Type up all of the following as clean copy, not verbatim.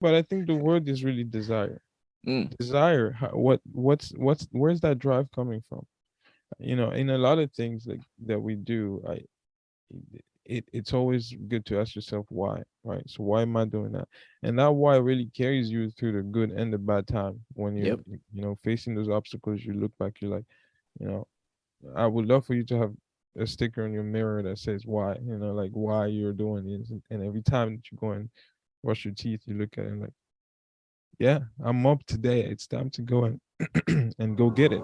But I think the word is really desire. Mm, Desire. Where's that drive coming from? In a lot of things like that we do, it's always good to ask yourself why, right? So why am I doing that? And that why really carries you through the good and the bad time. When yep. facing those obstacles, you look back, you're like, you know, I would love for you to have a sticker on your mirror that says why, like why you're doing this. And every time that you go and brush your teeth, you look at it like, yeah, I'm up today. It's time to go and and go get it.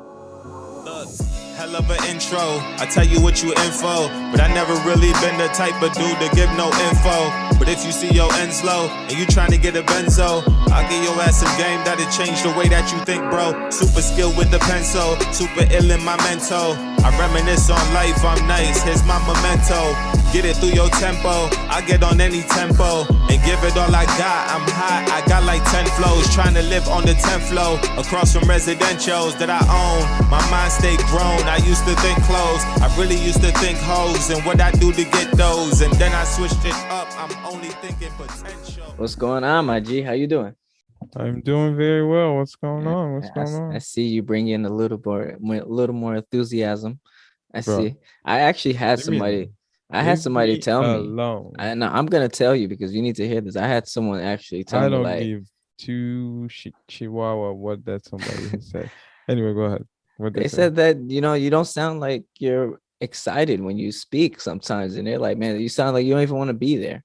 Look, hell of an intro. I tell you what you info, but I never really been the type of dude to give no info. But if you see your ends low and you trying to get a benzo, I'll give your ass some game that'll change the way that you think, bro. Super skilled with the pencil, super ill in my mental. I reminisce on life, I'm nice. Here's my memento. Get it through your tempo. I get on any tempo and give it all I got. I'm hot, I got like 10 flows. Trying to live on the 10th floor across from residentials that I own. My mind stay grown. I used to think clothes. I really used to think hoes and what I do to get those. And then I switched it up. I'm only thinking potential. What's going on, my G? How you doing? I'm doing very well. What's going Yeah, on? What's going I on? see you bring in a little more enthusiasm. I Bro, see. I actually had leave me somebody. alone. I had Leave somebody me tell me. alone. I know I'm gonna tell you because you need to hear this. I had someone actually tell I me don't like give two chihuahua what that somebody has said. Anyway, go ahead. What they they say. said that you don't sound like you're excited when you speak sometimes, and they're like, man, you sound like you don't even want to be there.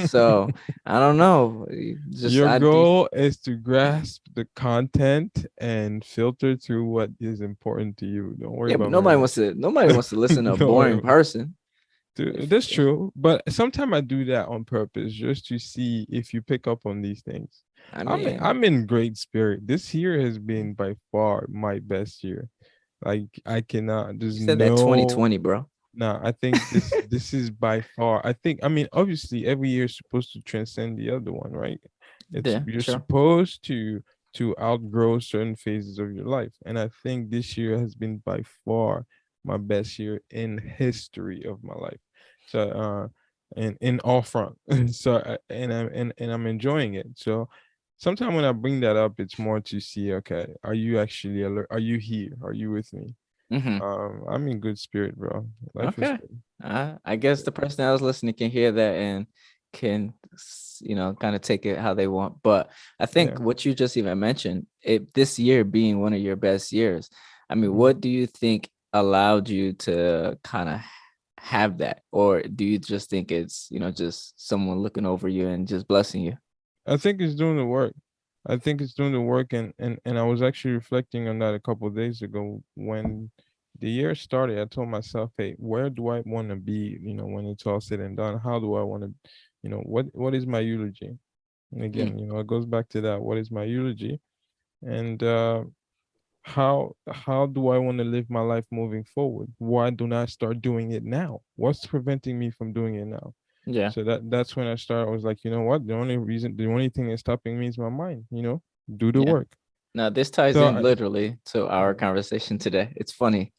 So I don't know. Just Your I do. goal is to grasp the content and filter through what is important to you. Don't worry Yeah, but about my nobody wants to listen to a Don't worry boring about person. Dude, If that's true. But sometimes I do that on purpose just to see if you pick up on these things. I I'm in, mean, I'm in great spirit. This year has been by far my best year. Like I cannot. you There's said that no. 2020, bro. No, I think this is by far. I mean, obviously, every year is supposed to transcend the other one, right? It's Yeah, you're sure. supposed to outgrow certain phases of your life, and I think this year has been by far my best year in history of my life. So, in all front. So, and I'm enjoying it. So, sometimes when I bring that up, it's more to see, okay, are you actually alert? Are you here? Are you with me? Hmm. I'm in good spirit, bro. Life is Okay. good. I guess the person that was listening can hear that and can, kind of take it how they want. But I Yeah. think what you just even mentioned, this year being one of your best years, I mean, Mhm. what do you think allowed you to kind of have that? Or do you just think it's, just someone looking over you and just blessing you? I think it's doing the work. I think it's doing the work, and I was actually reflecting on that a couple of days ago when the year started. I told myself, hey, where do I want to be? When it's all said and done, how do I want to? What is my eulogy? And Mm, again, it goes back to that. What is my eulogy? And how do I want to live my life moving forward? Why don't I start doing it now? What's preventing me from doing it now? yeah. So that's when I started. I was like, you know what? The only thing that's stopping me is my mind. Do the Yeah. work. Now this ties So in literally to our conversation today. It's funny,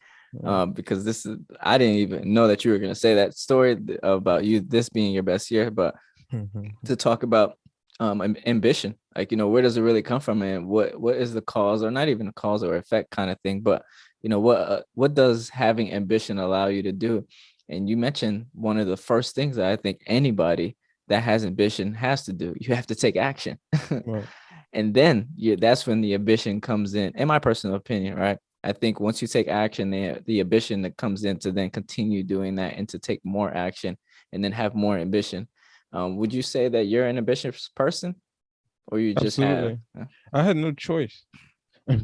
yeah. because I didn't even know that you were gonna say that story about you this being your best year, but to talk about ambition, like where does it really come from, and what is the cause, or not even a cause or effect kind of thing, but what does having ambition allow you to do? And you mentioned one of the first things that I think anybody that has ambition has to do. You have to take action. Right. And then that's when the ambition comes in my personal opinion, right? I think once you take action, the ambition that comes in to then continue doing that and to take more action and then have more ambition. Would you say that you're an ambitious person, or you just have? Absolutely. I had no choice. I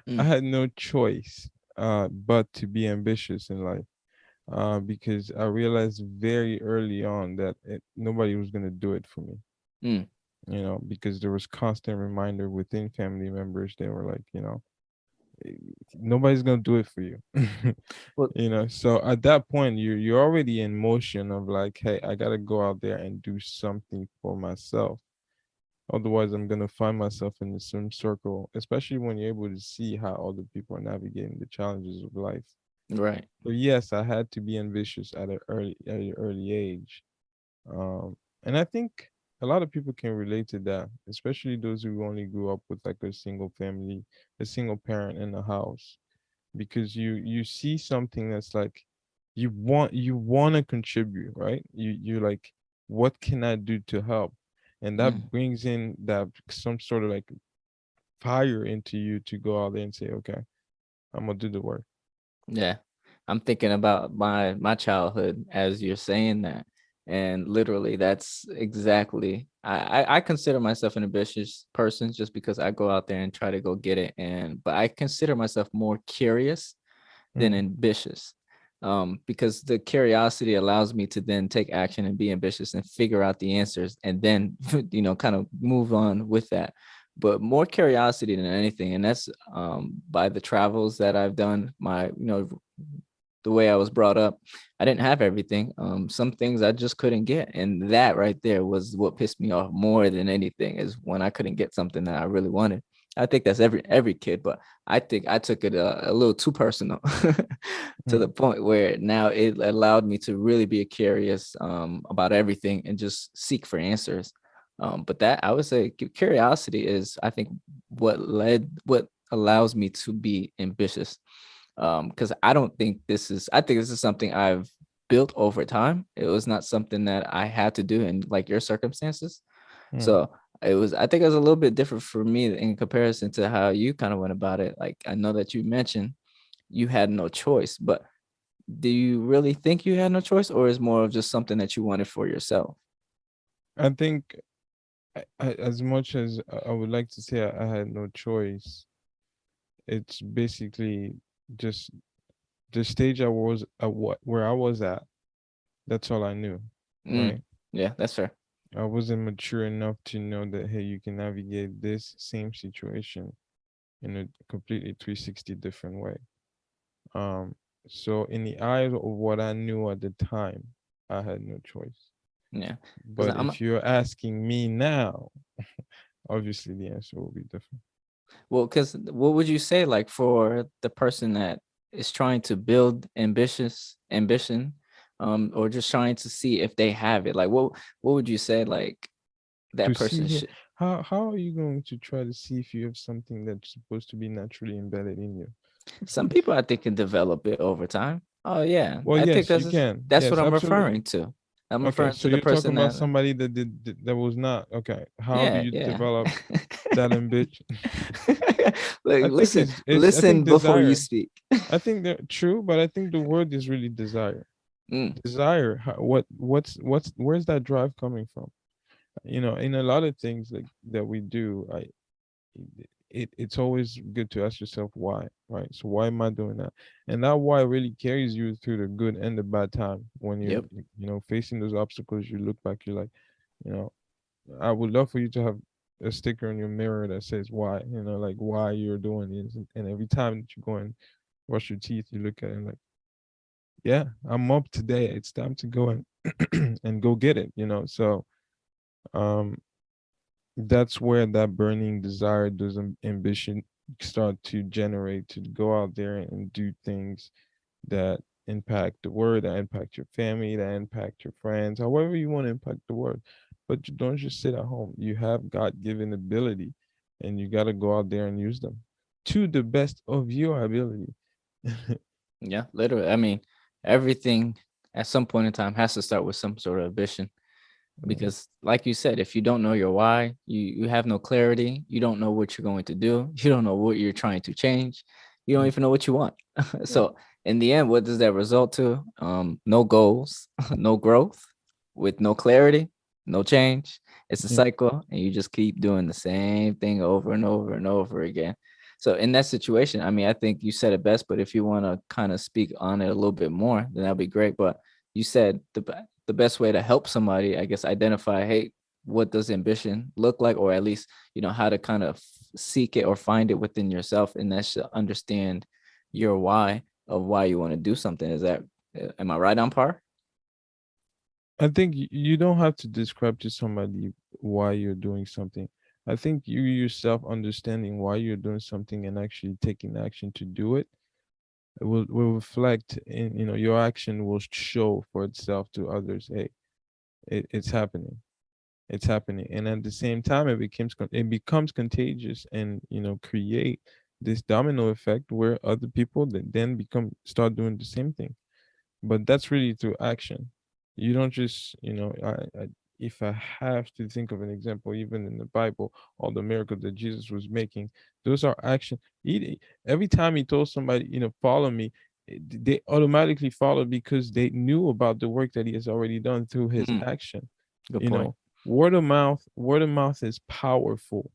Mm, had no choice but to be ambitious in life. Because I realized very early on that nobody was gonna do it for me. mm. Because there was constant reminder within family members. They were like, eh, nobody's gonna do it for you. Well, So at that point, you're already in motion of like, hey, I gotta go out there and do something for myself. Otherwise, I'm gonna find myself in the same circle, especially when you're able to see how other people are navigating the challenges of life. right. So yes, I had to be ambitious at an early age. And I think a lot of people can relate to that, especially those who only grew up with like a single family, a single parent in the house, because you see something that's like you want to contribute, right? You like, what can I do to help? And Mm. that brings in that some sort of like fire into you to go out there and say, okay, I'm gonna do the work. Yeah. I'm thinking about my childhood as you're saying that. And literally that's exactly I consider myself an ambitious person just because I go out there and try to go get it. And but I consider myself more curious than Mm. ambitious. Because the curiosity allows me to then take action and be ambitious and figure out the answers and then kind of move on with that. But more curiosity than anything, and that's by the travels that I've done, my the way I was brought up. I didn't have everything. Some things I just couldn't get, and that right there was what pissed me off more than anything. Is when I couldn't get something that I really wanted. I think that's every kid, but I think I took it a little too personal to Mm. the point where now it allowed me to really be curious about everything and just seek for answers. But that I would say curiosity is, I think, what allows me to be ambitious. Because I think this is something I've built over time. It was not something that I had to do in like your circumstances. Mm. So I think it was a little bit different for me in comparison to how you kind of went about it. Like, I know that you mentioned you had no choice, but do you really think you had no choice, or is more of just something that you wanted for yourself? I think as much as I would like to say I had no choice, it's basically just the stage I was at, what where I was at. That's all I knew, Mm, right? yeah, that's fair. I wasn't mature enough to know that, hey, you can navigate this same situation in a completely 360 different way. Um, so in the eyes of what I knew at the time, I had no choice. Yeah, because But if you're asking me now, obviously the answer will be different. because what would you say, like, for the person that is trying to build ambition, or just trying to see if they have it? Like, what would you say, like, To that see person here, should? how are you going to try to see if you have something that's supposed to be naturally embedded in you? Some people I think can develop it over time. Oh yeah, Well, I think yes, you can. that's what Yes, I'm absolutely. referring to. I'm Okay, referring so to the you're talking person about that, somebody that was not okay. How do yeah, you yeah. develop that ambition? Like, I think it's I listen think before you desire. speak. I think they're true, but I think the word is really desire. Mm, Desire. What's where's that drive coming from? In a lot of things like that we do, it's always good to ask yourself why, right? So why am I doing that? And that why really carries you through the good and the bad time. When you're yep. facing those obstacles, you look back, you're like, you know, I would love for you to have a sticker on your mirror that says why, like why you're doing this. And every time that you go and brush your teeth, you look at it like, yeah, I'm up today. It's time to go and and go get it. So um that's where that burning desire, those ambition start to generate to go out there and do things that impact the world, that impact your family, that impact your friends, however you want to impact the world. But you don't just sit at home. You have God-given ability, and you got to go out there and use them to the best of your ability. Yeah, literally. I mean, everything at some point in time has to start with some sort of ambition. Mm. Because like you said, if you don't know your why, you have no clarity, you don't know what you're going to do, you don't know what you're trying to change, you don't Mm. even know what you want. Yeah. So in the end, what does that result to? No goals, no growth, with no clarity, no change. It's a Yeah. cycle, and you just keep doing the same thing over and over and over again. So in that situation, I mean, I think you said it best, but if you want to kind of speak on it a little bit more, then that'd be great. But you said the best way to help somebody, I guess, identify, hey, what does ambition look like, or at least, how to kind of seek it or find it within yourself, and that's to understand your why of why you want to do something. Is that, am I right on par? I think you don't have to describe to somebody why you're doing something. I think you yourself understanding why you're doing something and actually taking action to do it, it will reflect in, your action will show for itself to others. Hey, it's happening. it's happening, and at the same time it becomes contagious, and create this domino effect where other people that then become start doing the same thing. But that's really through action. You don't just, if I have to think of an example, even in the Bible, all the miracles that Jesus was making, those are action. Every time he told somebody, follow me, they automatically followed because they knew about the work that he has already done through his Mm, action. good You point. know, word of mouth is powerful.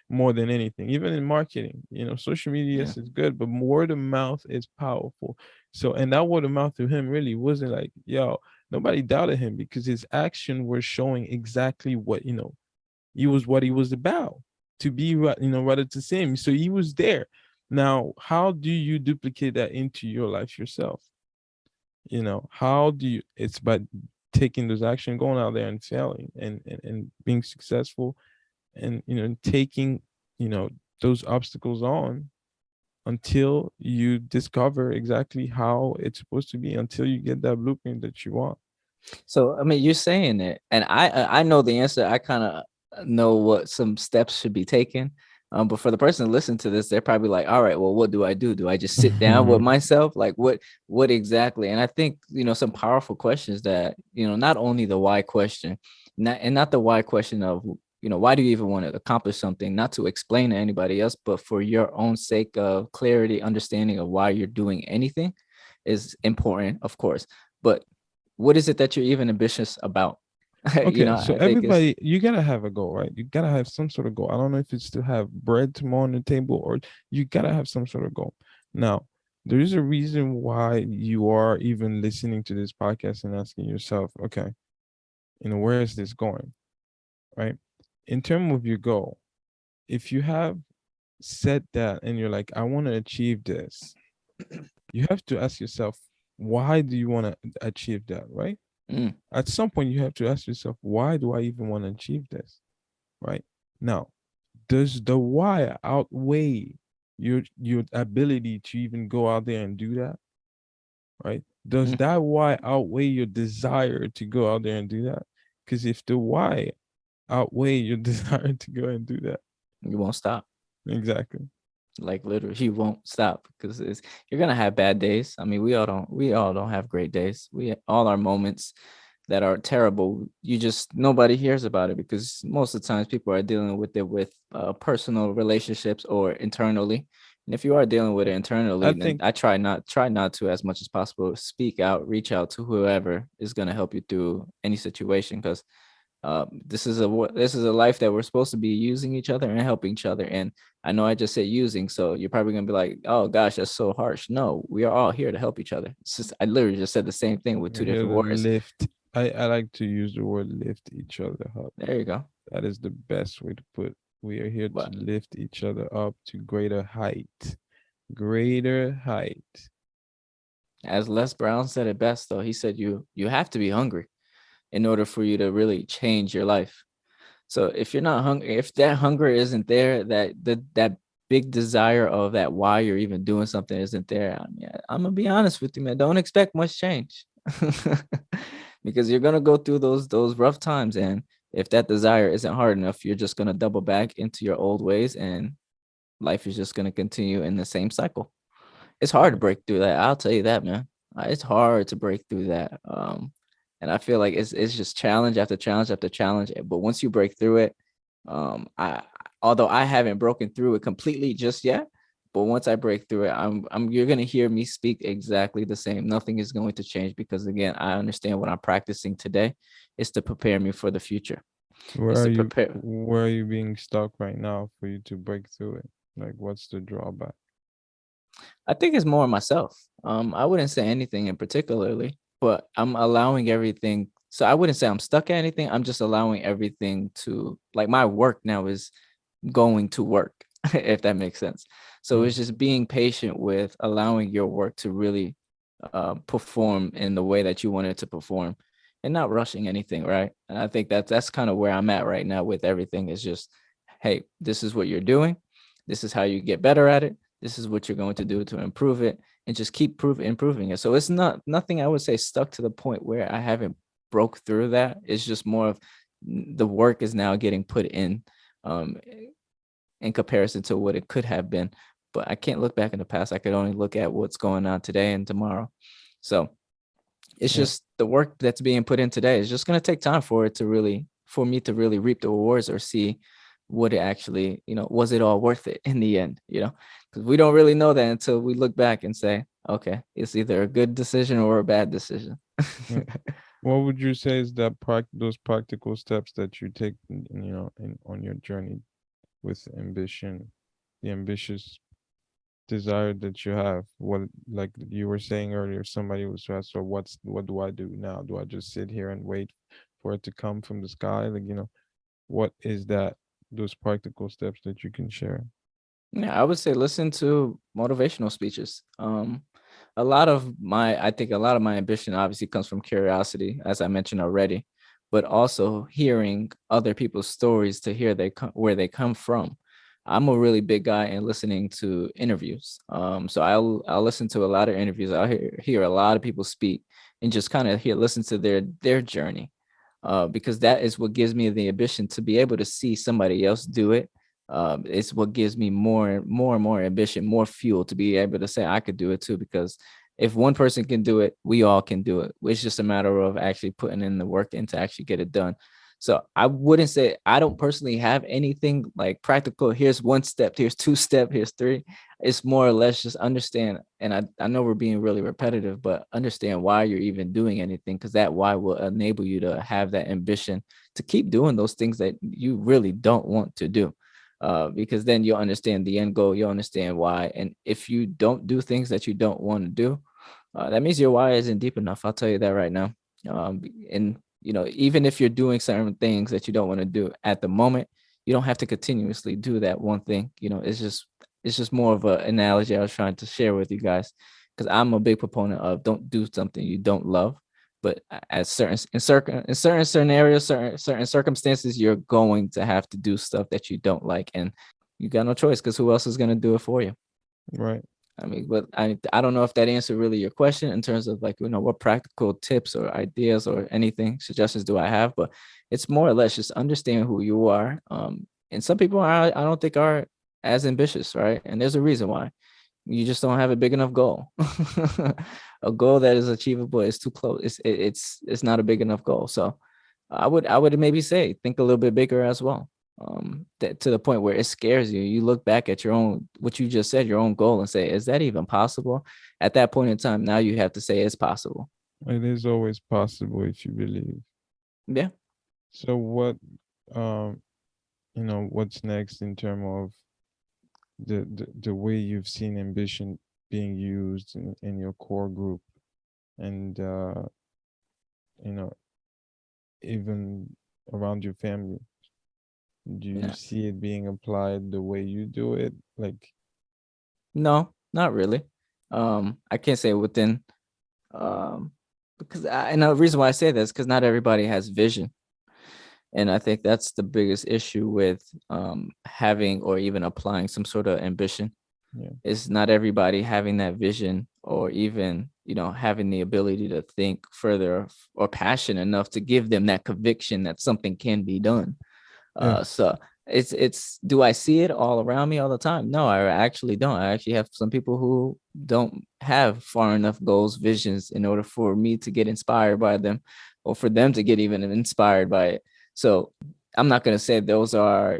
More than anything, even in marketing, social media, Yeah. yes, it's good, but word of mouth is powerful. So, and that word of mouth to him really wasn't like, yo, nobody doubted him because his action was showing exactly what, he was, what he was about to be, rather to see him. So he was there. Now, how do you duplicate that into your life yourself? How do you, it's by taking those action, going out there and failing, and being successful, and taking you know those obstacles on until you discover exactly how it's supposed to be, until you get that blueprint that you want. So I mean, you're saying it, and I know the answer. I kind of know what some steps should be taken. But for the person listening to this, they're probably like, "All right, well, what do I do? Do I just sit down with myself? Like, what exactly?" And I think some powerful questions that not only the why question, not the why question of why do you even want to accomplish something, not to explain to anybody else, but for your own sake of clarity, understanding of why you're doing anything is important, of course. But what is it that you're even ambitious about? Okay, so I think it's everybody, you gotta have a goal, right? You gotta have some sort of goal. I don't know if it's to have bread tomorrow on the table, or you gotta have some sort of goal. Now, there is a reason why you are even listening to this podcast and asking yourself, okay, where is this going, right? In terms of your goal, if you have set that and you're like, I want to achieve this, you have to ask yourself, why do you want to achieve that, right? mm, At some point, you have to ask yourself, why do I even want to achieve this, right? Now, does the why outweigh your ability to even go out there and do that, right? Does mm, that why outweigh your desire to go out there and do that? Because if the why outweigh your desire to go and do that, you won't stop. exactly. Like literally, you won't stop because you're gonna have bad days. I mean, we all don't have great days. We all our moments that are terrible. You just nobody hears about it because most of the times people are dealing with it with personal relationships or internally. And if you are dealing with it I internally, then think I try not to as much as possible speak out, reach out to whoever is gonna help you through any situation because this is a life that we're supposed to be using each other and helping each other. And I know I just said using, so you're probably gonna be like, "Oh gosh, that's so harsh." No, we are all here to help each other. It's just I literally just said the same thing with two we're here different to words. lift. I like to use the word lift each other up. There you go. That is the best way to put. We are here to But lift each other up to greater height. Greater height. as Les Brown said it best, though, he said you have to be hungry in order for you to really change your life. So if you're not hungry, if that hunger isn't there, that big desire of that why you're even doing something isn't there, I'm gonna be honest with you, man. Don't expect much change because you're gonna go through those rough times, and if that desire isn't hard enough, you're just gonna double back into your old ways, and life is just gonna continue in the same cycle. It's hard to Right. break through that. I'll tell you that, man. It's hard to break through that. And I feel like it's just challenge after challenge after challenge. But once you break through it, I although I haven't broken through it completely just yet, but once I break through it, I'm you're gonna hear me speak exactly the same. Nothing is going to change because again, I understand what I'm practicing today is to prepare me for the future. Where Is are to you? prepare. Where are you being stuck right now for you to break through it? Like, what's the drawback? I think it's more myself. I wouldn't say anything in particularly, but I'm allowing everything. So I wouldn't say I'm stuck at anything. I'm just allowing everything to like my work now is going to work, if that makes sense. So it's Mm, just being patient with allowing your work to really perform in the way that you want it to perform and not rushing anything, right? And I think that's kind of where I'm at right now with everything is just, hey, this is what you're doing. This is how you get better at it. This is what you're going to do to improve it and just keep improving it. So it's not nothing I would say stuck to the point where I haven't broke through that. It's just more of the work is now getting put um, in comparison to what it could have been. But I can't look back in the past. I could only look at what's going on today and tomorrow. So it's Yeah. just the work that's being put in today is just going to take time for it to really, for me to really reap the rewards or see what it actually, was it all worth it in the end, because we don't really know that until we look back and say, okay, it's either a good decision or a bad decision. Yeah. What would you say is that those practical steps that you take, on your journey with ambition, the ambitious desire that you have? What, like you were saying earlier, somebody was asked, so what do I do now? Do I just sit here and wait for it to come from the sky? Like, what is that, those practical steps that you can share? Yeah, I would say listen to motivational speeches. I think a lot of my ambition obviously comes from curiosity, as I mentioned already, but also hearing other people's stories to hear where they come from. I'm a really big guy in listening to interviews. So I'll listen to a lot of interviews. I'll hear a lot of people speak and just kind of listen to their journey, because that is what gives me the ambition to be able to see somebody else do it. It's what gives me more ambition, more fuel to be able to say I could do it too. Because if one person can do it, we all can do it. It's just a matter of actually putting in the work and to actually get it done. So I wouldn't say, I don't personally have anything like practical. Here's one step, here's two step, here's three. It's more or less just understand. And I know we're being really repetitive, but understand why you're even doing anything, because that why will enable you to have that ambition to keep doing those things that you really don't want to do. Because then you'll understand the end goal, you'll understand why. And if you don't do things that you don't want to do, that means your why isn't deep enough. I'll tell you that right now. And even if you're doing certain things that you don't want to do at the moment, you don't have to continuously do that one thing. It's just more of an analogy I was trying to share with you guys, because I'm a big proponent of don't do something you don't love. But at certain scenarios, certain circumstances, you're going to have to do stuff that you don't like, and you got no choice, because who else is going to do it for you? Right. I mean, but I don't know if that answered really your question in terms of, like, what practical tips or ideas or anything suggestions do I have, but it's more or less just understand who you are. And some people I don't think are as ambitious, right? And there's a reason why. You just don't have a big enough goal. A goal that is achievable is too close. It's not a big enough goal. So I would maybe say think a little bit bigger as well. That to the point where it scares you. You look back at your own, what you just said, your own goal, and say, is that even possible? At that point in time, now you have to say it's possible. It is always possible if you believe. Yeah. So um, what's next in terms of the way you've seen ambition being used in your core group, and you know even around your family? Do you Yeah. see it being applied the way you do it? Like, No, not really. I can't say within, um and the reason why I say that is because not everybody has vision. And I think that's the biggest issue with having or even applying some sort of ambition, yeah, is not everybody having that vision, or even having the ability to think further, or passion enough to give them that conviction that something can be done. yeah, So it's do I see it all around me all the time? No, I actually don't. I actually have some people who don't have far enough goals, visions, in order for me to get inspired by them, or for them to get even inspired by it. So I'm not gonna say those are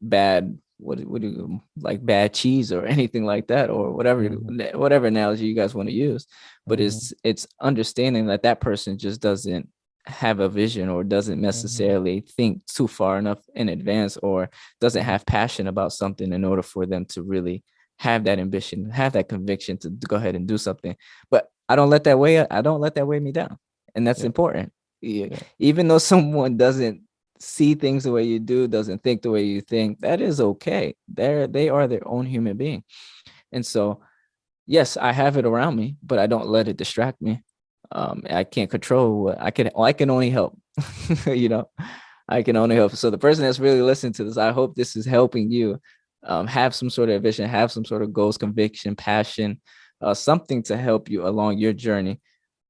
bad. What do you like, bad cheese or anything like that, or mm-hmm, whatever analogy you guys want to use. But mm-hmm, it's understanding that that person just doesn't have a vision, or doesn't mm-hmm, necessarily think too far enough in advance, or doesn't mm-hmm, have passion about something in order for them to really have that ambition, have that conviction to go ahead and do something. But I don't let that weigh me down. And that's yeah, important. Yeah. yeah, Even though someone doesn't see things the way you do, doesn't think the way you think, that is okay. They are their own human being. And so yes, I have it around me, but I don't let it distract me. I can't control what I can only help. you know, I can only help. So the person that's really listening to this, I hope this is helping you have some sort of vision, have some sort of goals, conviction, passion, something to help you along your journey,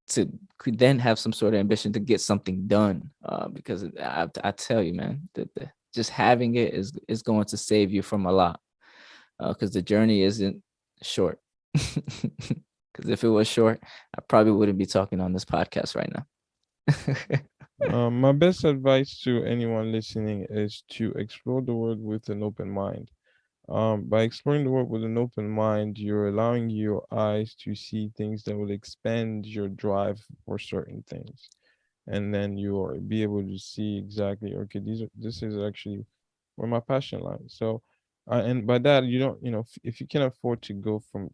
to then have some sort of ambition to get something done. Because I tell you, man, that just having it is going to save you from a lot. Because the journey isn't short. Because if it was short, I probably wouldn't be talking on this podcast right now. My best advice to anyone listening is to explore the world with an open mind. By exploring the world with an open mind, you're allowing your eyes to see things that will expand your drive for certain things. And then you'll be able to see exactly, okay, this is actually where my passion lies. So, and by that, you don't, if you can afford to go from,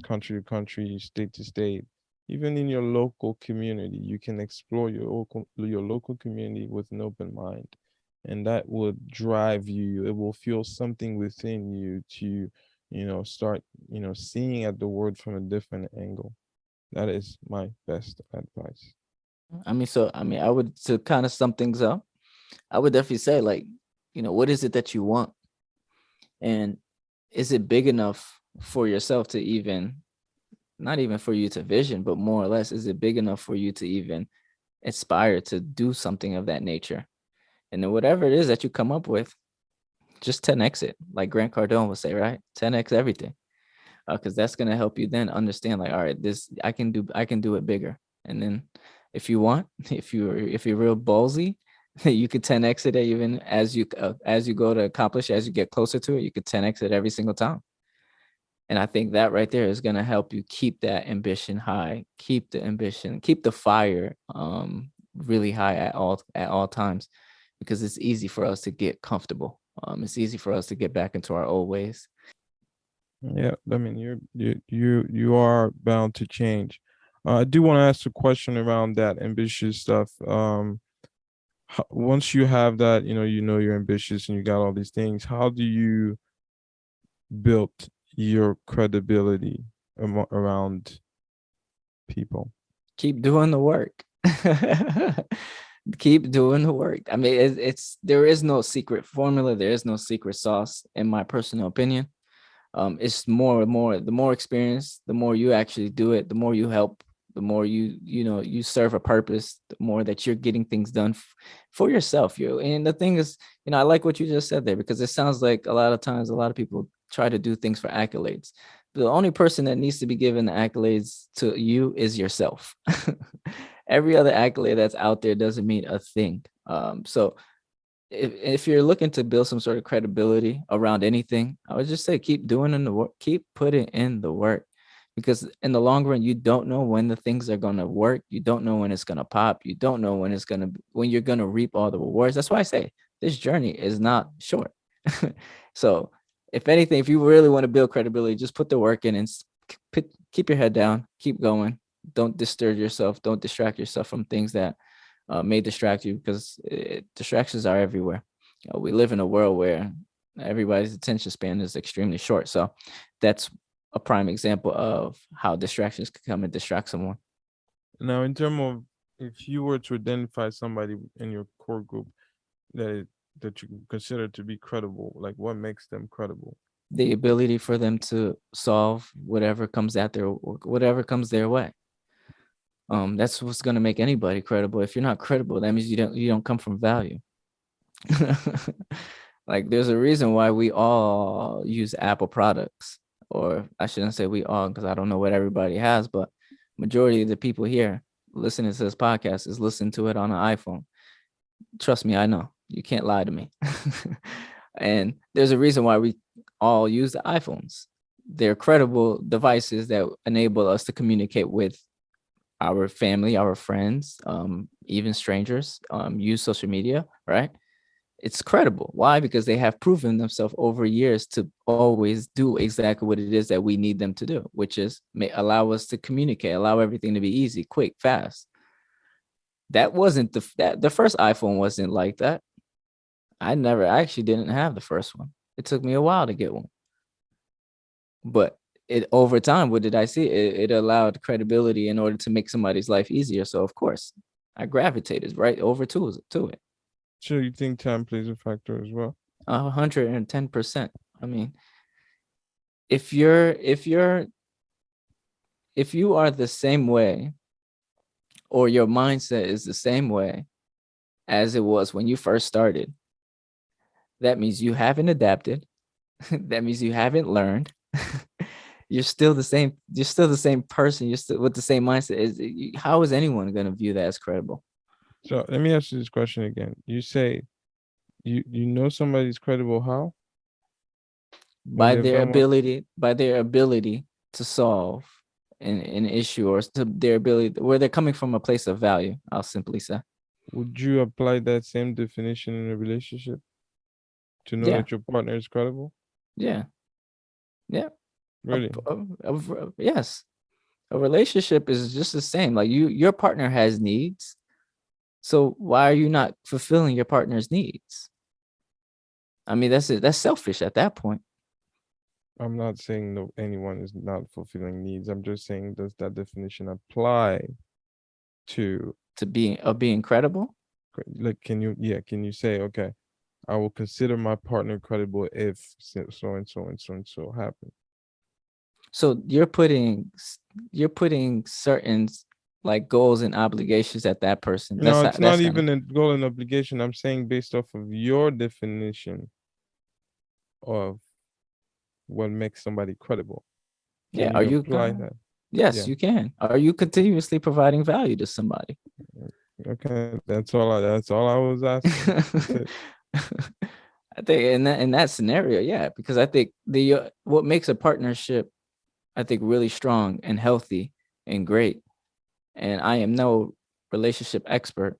country to country, state to state, even in your local community, you can explore your local community with an open mind, and that will drive you. It will feel something within you to, start, seeing at the world from a different angle. That is my best advice. I would, to kind of sum things up, I would definitely say, like, what is it that you want? And is it big enough for yourself to even, not even for you to vision, but more or less, is it big enough for you to even aspire to do something of that nature? And then whatever it is that you come up with, just 10x it, like Grant Cardone would say, right? 10x everything, because that's gonna help you then understand, like, all right, this I can do it bigger. And then if you want, if you're real ballsy, you could 10x it even as you go to accomplish, as you get closer to it, you could 10x it every single time. And I think that right there is going to help you keep that ambition high, keep the ambition, keep the fire really high at all times, because it's easy for us to get comfortable. It's easy for us to get back into our old ways. Yeah, I mean, you are bound to change. I do want to ask a question around that ambitious stuff. Once you have that, you're ambitious and you got all these things. How do you build your credibility around people? Keep doing the work. Keep doing the work. I mean, it's there is no secret formula. There is no secret sauce, in my personal opinion. It's more and more, the more experience, the more you actually do it, the more you help, the more you serve a purpose, the more that you're getting things done for yourself. And the thing is, I like what you just said there, because it sounds like a lot of times a lot of people try to do things for accolades. The only person that needs to be given the accolades to you is yourself. Every other accolade that's out there doesn't mean a thing. So if you're looking to build some sort of credibility around anything, I would just say keep doing in the work, keep putting in the work, because in the long run, you don't know when the things are going to work. You don't know when it's going to pop. You don't know when you're going to reap all the rewards. That's why I say this journey is not short. So if anything, if you really want to build credibility, just put the work in and keep your head down, keep going. Don't disturb yourself. Don't distract yourself from things that may distract you, because distractions are everywhere. We live in a world where everybody's attention span is extremely short. So that's a prime example of how distractions can come and distract someone. Now, in terms of, if you were to identify somebody in your core group that you consider to be credible, like what makes them credible? The ability for them to solve whatever comes at their whatever comes their way. That's what's going to make anybody credible. If you're not credible, that means you don't come from value. Like, there's a reason why we all use Apple products, or I shouldn't say we all, because I don't know what everybody has, but majority of the people here listening to this podcast is listening to it on an iPhone. Trust me, I know. You can't lie to me. And there's a reason why we all use the iPhones. They're credible devices that enable us to communicate with our family, our friends, even strangers, use social media, right? It's credible. Why? Because they have proven themselves over years to always do exactly what it is that we need them to do, which is allow us to communicate, allow everything to be easy, quick, fast. That wasn't the first iPhone wasn't like that. I actually didn't have the first one. It took me a while to get one. But it over time, what did I see? It allowed credibility in order to make somebody's life easier. So of course, I gravitated right over to it. So you think time plays a factor as well? 110%. I mean, if you are the same way or your mindset is the same way as it was when you first started, that means you haven't adapted. That means you haven't learned. You're still the same. You're still the same person. You're still with the same mindset. How is anyone going to view that as credible? So let me ask you this question again. You say you know somebody's credible how? When By they've their done what? ability, to solve an issue, or to their ability where they're coming from a place of value. I'll simply say, Would you apply that same definition in a relationship to know yeah, that your partner is credible? yeah, yeah. Really? Yes, a relationship is just the same. Like your partner has needs. So why are you not fulfilling your partner's needs? I mean, that's it. That's selfish at that point. I'm not saying no anyone is not fulfilling needs. I'm just saying, does that definition apply to, To being credible. like, can you say, okay, I will consider my partner credible if so and so and so and so happen. So you're putting certain like goals and obligations at that person. No, it's not That's kind of, even a goal and obligation. I'm saying based off of your definition of what makes somebody credible. yeah. Can Are you you? apply that? Yes, Yeah. you can. Are you continuously providing value to somebody? Okay. That's all I was asking. That's it. I think in that scenario, yeah, because I think the what makes a partnership, I think, really strong and healthy and great. And I am no relationship expert,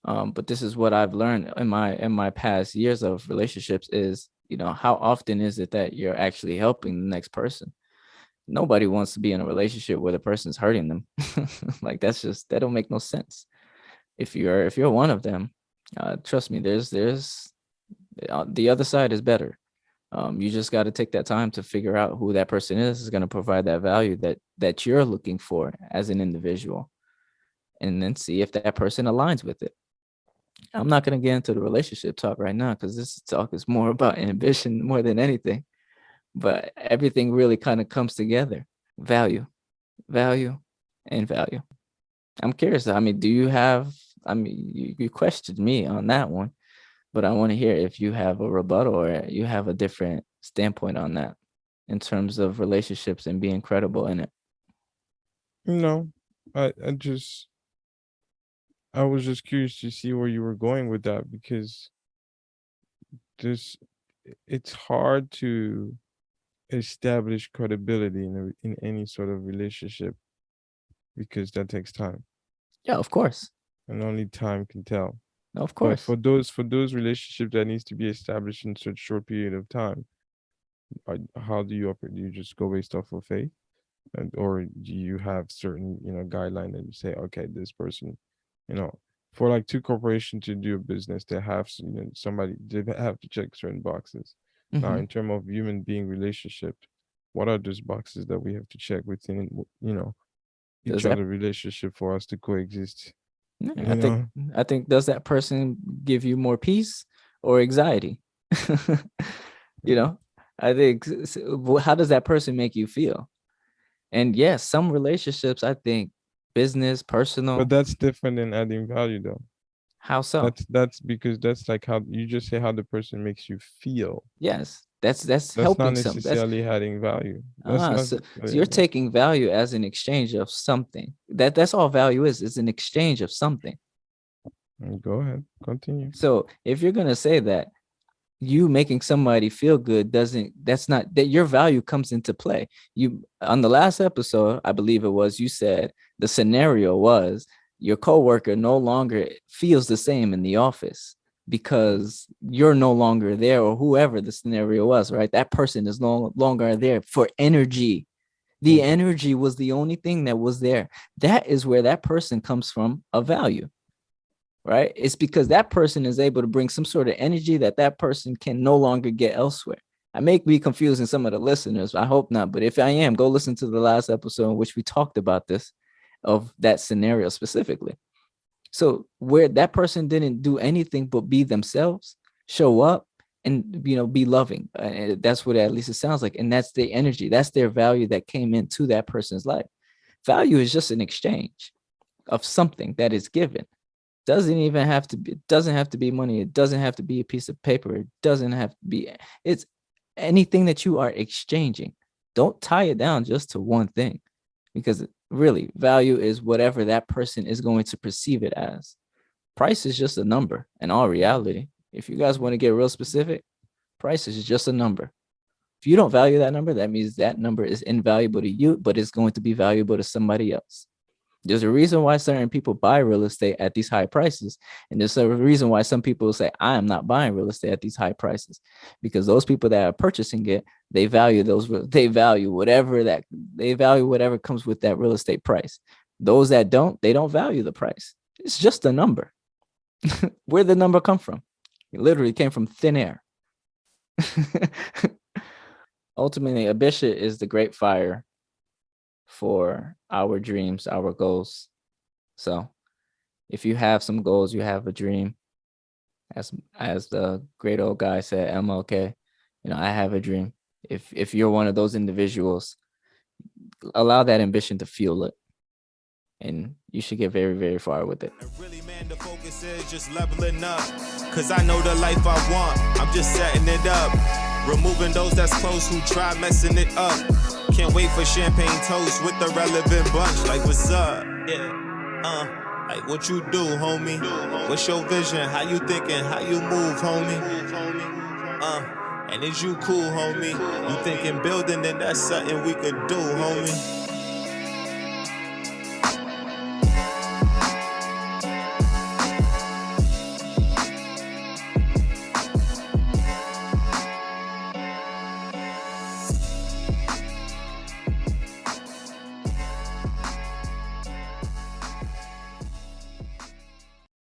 but this is what I've learned in my past years of relationships is, how often is it that you're actually helping the next person? Nobody wants to be in a relationship where the person's hurting them. Like that don't make no sense. If you're one of them, trust me, there's the other side is better. You just got to take that time to figure out who that person is going to provide that value that you're looking for as an individual, and then see if that person aligns with it. I'm not going to get into the relationship talk right now because this talk is more about ambition more than anything. But everything really kind of comes together: value, value, and value. I'm curious. I mean, do you have? I mean, you questioned me on that one, but I want to hear if you have a rebuttal or you have a different standpoint on that in terms of relationships and being credible in it. No, I was just curious to see where you were going with that because this it's hard to establish credibility in any sort of relationship because that takes time Yeah, of course. and only time can tell. Of But course. for those relationships that needs to be established in such short period of time, how do you operate? Do you just go based off of faith, or do you have certain guideline that you say, okay, this person, you know, for like two corporations to do a business, they have somebody they have to check certain boxes. Now, Hmm. in terms of human being relationship, what are those boxes that we have to check within Does each that? other relationship for us to coexist? Yeah, You know, I think does that person give you more peace or anxiety? you know, I think how does that person make you feel? And yes, some relationships, I think, business, but personal. that's different than adding value, though. How so? That's because that's like how you just say how the person makes you feel. Yes, that's That's not helping some. That's necessarily adding value. That's not so necessarily you're adding. taking value as an exchange of something. That's all value is. It's an exchange of something. Go ahead, continue. So if you're gonna say that you making somebody feel good doesn't, that's not that your value comes into play. You on the last episode, I believe it was, you said the scenario was your coworker no longer feels the same in the office because you're no longer there, or whoever the scenario was, right? That person is no longer there for energy. The Mhm. energy was the only thing that was there. That is where that person comes from, a value, right? It's because that person is able to bring some sort of energy that that person can no longer get elsewhere. I may be confusing some of the listeners. I hope not. But if I am, go listen to the last episode in which we talked about this, of that scenario specifically. So where that person didn't do anything but be themselves, show up, and be loving. That's what at least it sounds like. And that's the energy. That's their value that came into that person's life. Value is just an exchange. of something that is given. It doesn't have to be money. It doesn't have to be a piece of paper. It doesn't have to be, it's anything that you are exchanging. Don't tie it down just to one thing, because really value is whatever that person is going to perceive it as. Price is just a number in all reality. If you guys want to get real specific, price is just a number. If you don't value that number, that means that number is invaluable to you, but it's going to be valuable to somebody else. There's a reason why certain people buy real estate at these high prices. And there's a reason why some people say, I am not buying real estate at these high prices, because those people that are purchasing it, they value whatever comes with that real estate price. Those that don't, they don't value the price. It's just a number. Where'd the number come from? It literally came from thin air. Ultimately, Abisha is the great fire for our dreams, our goals. So if you have some goals, you have a dream, as the great old guy said, MLK, I have a dream. If you're one of those individuals, allow that ambition to fuel it, and you should get very, very far with it. Really, man, the focus is just leveling up, cause I know the life I want, I'm just setting it up. Removing those that's close who try messing it up. Can't wait for champagne toast with the relevant bunch. Like, what's up? Yeah. Like, what you do, homie? What's your vision? How you thinking? How you move, homie? And is you cool, homie? You thinking building, then that's something we could do, homie.